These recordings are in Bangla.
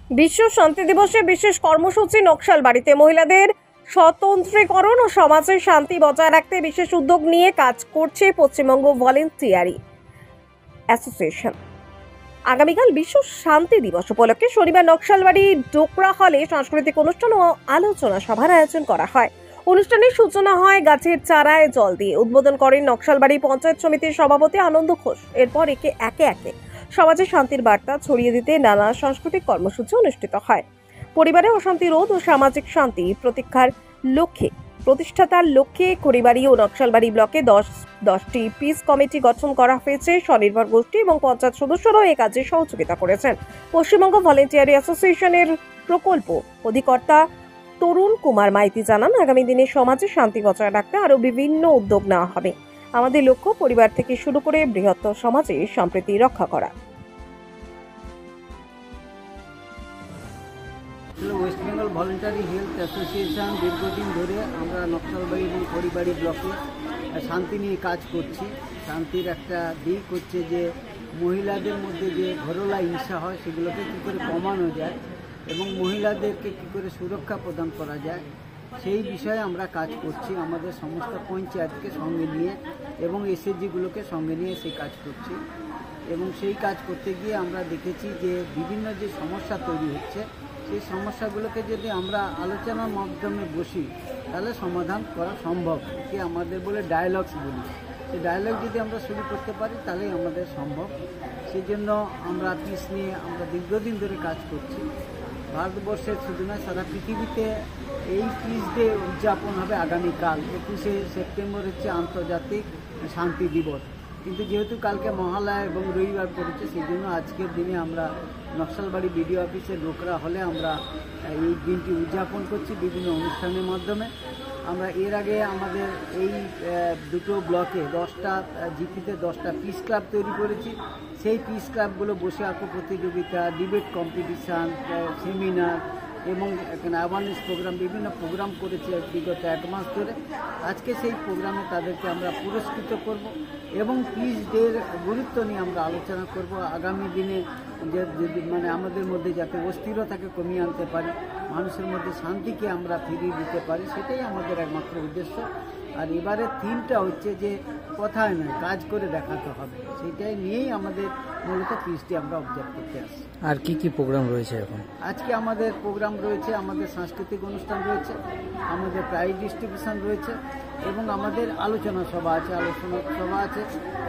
বিশ্ব শান্তি দিবসে বিশেষ কর্মসূচি নকশালবাড়িতে মহিলাদের স্বতন্ত্রীকরণ ও সমাজে শান্তি বজায় রাখতে বিশেষ উদ্যোগ নিয়ে কাজ করছে পশ্চিমবঙ্গ ভলেন্টিয়ারি অ্যাসোসিয়েশন। আগামীকাল বিশ্ব শান্তি দিবস উপলক্ষে শনিবার নকশালবাড়ি ডোকরা হলে সাংস্কৃতিক অনুষ্ঠান ও আলোচনা সভার আয়োজন করা হয়। অনুষ্ঠানের সূচনা হয় গাছের চারায় জল দিয়ে। উদ্বোধন করেন নকশালবাড়ি পঞ্চায়েত সমিতির সভাপতি আনন্দ ঘোষ। এরপর একে একে সমাজে শান্তির বার্তা ছড়িয়ে দিতে নানা সাংস্কৃতিক কর্মসূচি অনুষ্ঠিত হয়। পরিবারে অশান্তি রোধ ও সামাজিক শান্তি প্রতিষ্ঠাতার লক্ষ্যে খড়িবাড়ি ও নকশালবাড়ি ব্লকে 10টি পিস কমিটি গঠন করা হয়েছে। স্বনির্ভর গোষ্ঠী এবং পঞ্চায়েত সদস্যরাও এই কাজে সহযোগিতা করেছেন। পশ্চিমবঙ্গ ভলেন্টিয়ারি অ্যাসোসিয়েশনের প্রকল্প অধিকর্তা তরুণ কুমার মাইতি জানান, আগামী দিনে সমাজে শান্তি বজায় রাখতে আরও বিভিন্ন উদ্যোগ নেওয়া হবে। আমাদের লক্ষ্য পরিবার থেকে শুরু করে বৃহত্তর সমাজে সম্প্রীতি রক্ষা করা। West Bengal voluntary health association দীর্ঘদিন ধরে আমরা নকশালবাড়ি এবং খড়িবাড়ি ব্লকে শান্তি নিয়ে কাজ করছি। শান্তির একটা দিক হচ্ছে যে মহিলাদের মধ্যে যে ঘরোয়া হিংসা হয় সেগুলোকে কী করে কমানো যায় এবং মহিলাদেরকে কী করে সুরক্ষা প্রদান করা যায় সেই বিষয়ে আমরা কাজ করছি। আমাদের সমস্ত পঞ্চায়েতকে সঙ্গে নিয়ে এবং এসএসজিগুলোকে সঙ্গে নিয়ে সেই কাজ করছি এবং সেই কাজ করতে গিয়ে আমরা দেখেছি যে বিভিন্ন যে সমস্যা তৈরি হচ্ছে সেই সমস্যাগুলোকে যদি আমরা আলোচনার মাধ্যমে বসি তাহলে সমাধান করা সম্ভব। কি আমাদের বলে ডায়ালগস বলি, সেই ডায়ালগ যদি আমরা শুরু করতে পারি তাহলেই আমাদের সম্ভব। সেই জন্য আমরা পিস নিয়ে আমরা দীর্ঘদিন ধরে কাজ করছি। ভারতবর্ষের শুধু নয়, সারা পৃথিবীতে এই পিস ডে উদযাপন হবে আগামীকাল 21শে সেপ্টেম্বর হচ্ছে আন্তর্জাতিক শান্তি দিবস। কিন্তু যেহেতু কালকে মহালয়া এবং রবিবার পড়েছে সেই জন্য আজকের দিনে আমরা নকশালবাড়ি বিডিও অফিসের ডোকরা হলে আমরা এই দিনটি উদযাপন করছি বিভিন্ন অনুষ্ঠানের মাধ্যমে। আমরা এর আগে আমাদের এই দুটো ব্লকে 10টা জিপিতে 10টা পিস ক্লাব তৈরি করেছি। সেই পিস ক্লাবগুলো বসে আঁকো প্রতিযোগিতা, ডিবেট কম্পিটিশান, সেমিনার এবং এখানে অ্যাওয়ারনেস প্রোগ্রাম বিভিন্ন প্রোগ্রাম করেছে বিগত 1 মাস ধরে। আজকে সেই প্রোগ্রামে তাদেরকে আমরা পুরস্কৃত করব এবং পিস ডের গুরুত্ব নিয়ে আমরা আলোচনা করব। আগামী দিনে যে মানে আমাদের মধ্যে যাতে অস্থিরতাকে কমিয়ে আনতে পারি, মানুষের মধ্যে শান্তিকে আমরা ফিরিয়ে দিতে পারি, সেটাই আমাদের একমাত্র উদ্দেশ্য। আর এবারের থিমটা হচ্ছে যে কথায় নয় কাজ করে দেখাতে হবে, সেটাই নিয়েই আমাদের মূলত পিসটি আমরা অবজার্ভ করতে আসছি। আর কি কি প্রোগ্রাম রয়েছে এখন? আজকে আমাদের প্রোগ্রাম রয়েছে, আমাদের সাংস্কৃতিক অনুষ্ঠান রয়েছে, আমাদের প্রাইজ ডিস্ট্রিবিউশন রয়েছে এবং আমাদের আলোচনা সভা আছে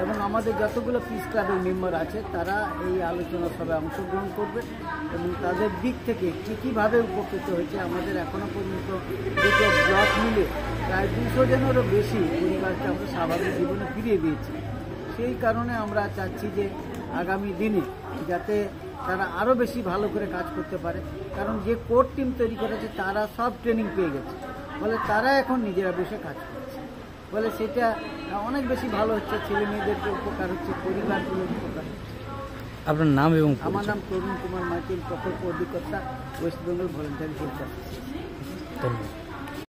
এবং আমাদের যতগুলো পিস ক্লাবের মেম্বার আছে তারা এই আলোচনা সভায় অংশগ্রহণ করবে এবং তাদের দিক থেকে কীভাবে উপকৃত হয়েছে। আমাদের এখনও পর্যন্ত দুটো ব্লক মিলে প্রায় 200 জনেরও বেশি পরিবারকে আমরা স্বাভাবিক জীবনে ফিরিয়ে দিয়েছি। সেই কারণে আমরা চাচ্ছি যে আগামী দিনে যাতে তারা আরও বেশি ভালো করে কাজ করতে পারে, কারণ যে কোর টিম তৈরি করেছে তারা সব ট্রেনিং পেয়ে গেছে, ফলে তারা এখন নিজেরা বসে কাজ করছে, ফলে সেটা অনেক বেশি ভালো হচ্ছে, ছেলে মেয়েদেরকে উপকার হচ্ছে, পরিবারগুলোর উপকার হচ্ছে। আপনার নাম এবং? আমার নাম তরুণ কুমার মাইতি, প্রকল্প অধিকর্তা, West Bengal voluntary health association. ধন্যবাদ।